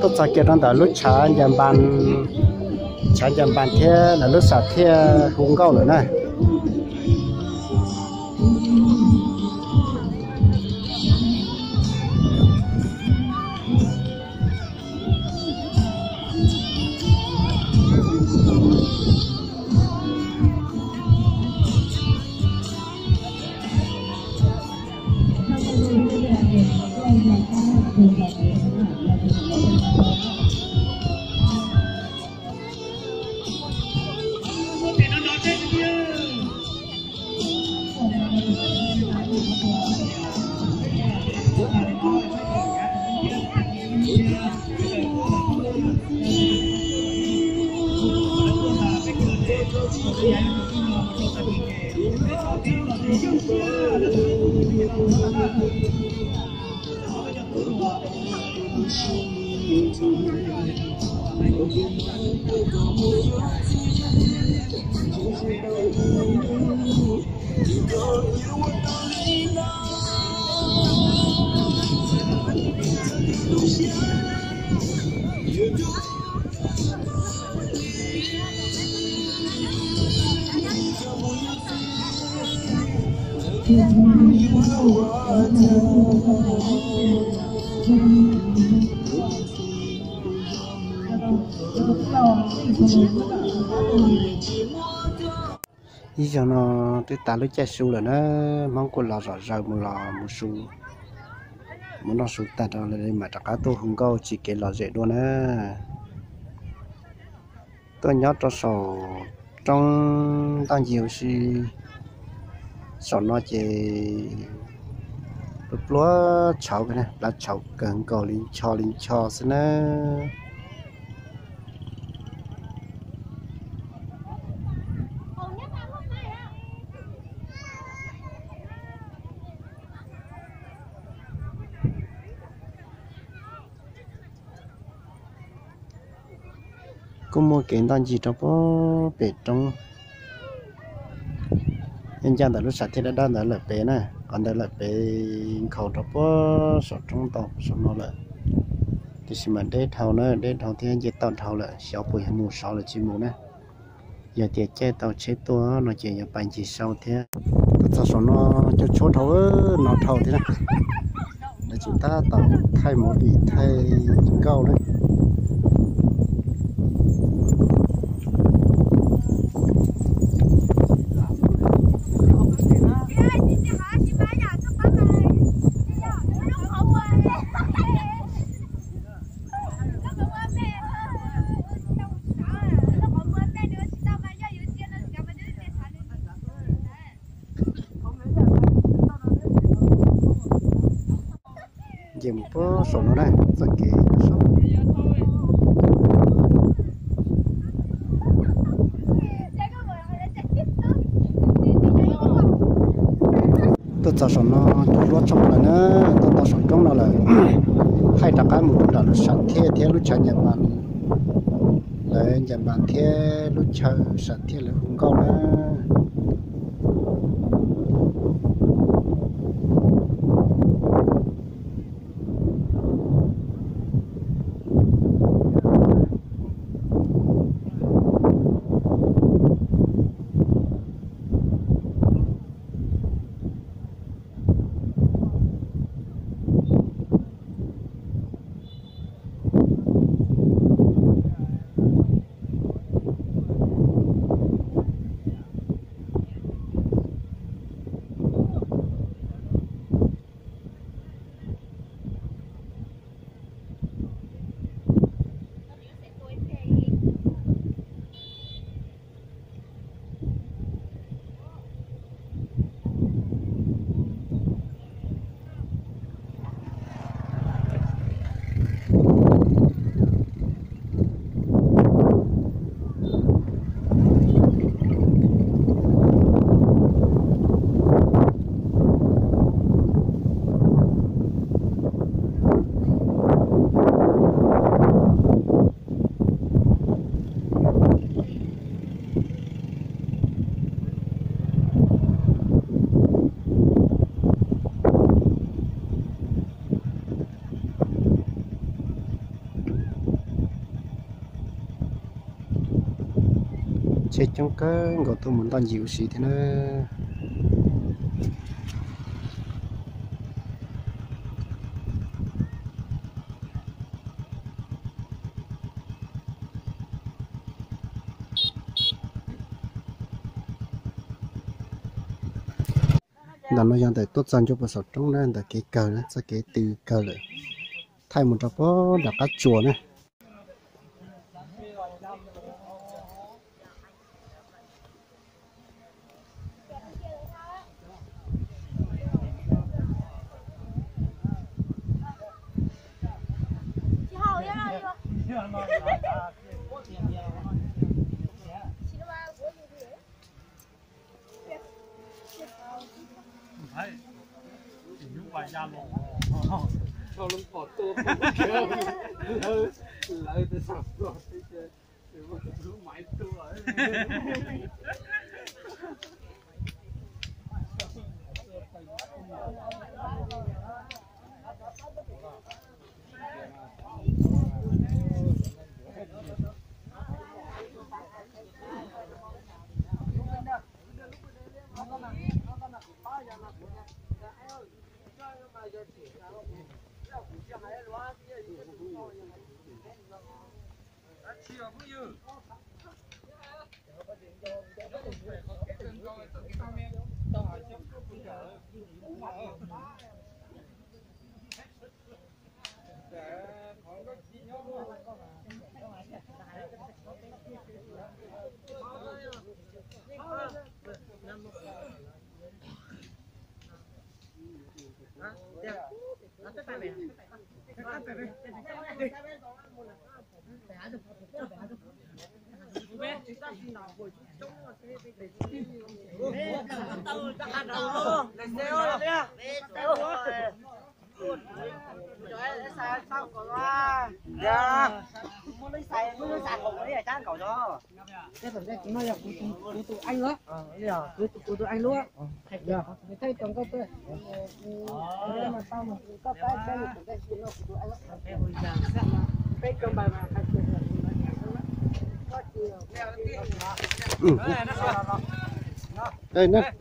tốt cho kia trong đó lúc chả nhầm bàn thế là lúc sạch thế không câu nữa này ý cho nó tới ta lúc chạy su là nó mong cô lò rồi một lò một su muốn nó su ta đó là đây mà tất cả tôi không có chỉ cái lò dễ luôn á tôi nhớ cho sổ trong tăng nhiều si sổ nó chỉ lúa chậu cái này là chậu cần cầu linh cho xin á có mua kiện tăng gì trong có bể trong nhân dân tại lúc sạch thì đã đang là bể nè còn đây là bể khẩu trong có sọt trong tàu sọt nó là thì xin mình để thầu thì anh chỉ tàu thầu là 6 buổi 6 là chỉ mua nè giờ thì chơi tàu chế tua nó chỉ là bàn chỉ sau thế tàu sọt nó cho chỗ thầu nó thầu thế này để chúng ta tàu thay một vị thay cao đấy dìm có sổ nó này rất kỹ sổ tôi cho sổ nó lúa trong là nó tôi cho sổ trong nó là hai đặc cái một là sản thiết lúc chờ Nhật Bản là Nhật Bản thiết lúc chờ sản thiết là không có nữa chết trong cái gọi tôi muốn toàn dịu xí thế nó đàn nó dàn để tốt dần cho bộ sọt trong đó để cái cờ đó sẽ cái từ cờ lại thay một trò có đặt các chùa này cái phần đây nó là của anh nữa, của tụi anh luôn, người thấy tổng cái tôi, mà tao mà có cái nó của tụi anh đó, cái cơm bài mà đây nè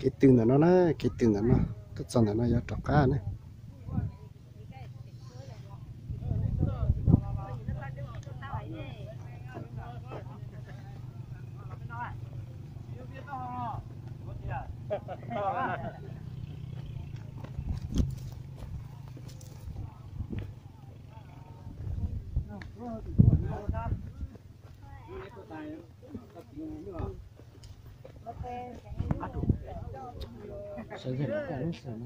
cái tường là nó cái tường là nó tất nhiên là nó giá trọc cá này sẽ dễ cái lúc này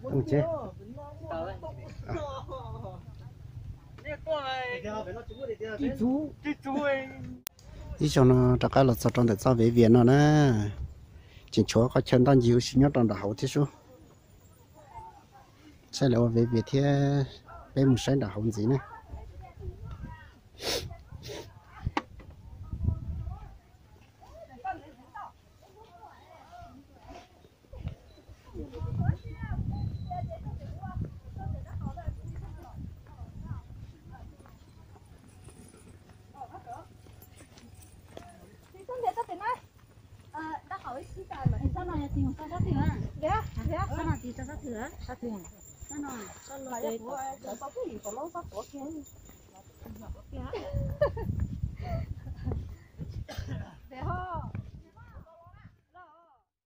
không chế đi cho nó cho cái là sao trong để sao về viện nó nè chỉ cho có chân đang nhiều xin nhớ trong đảo thế số sai là về viện thì về một sai đảo gì nè là cái của có cái gì còn nó có của kia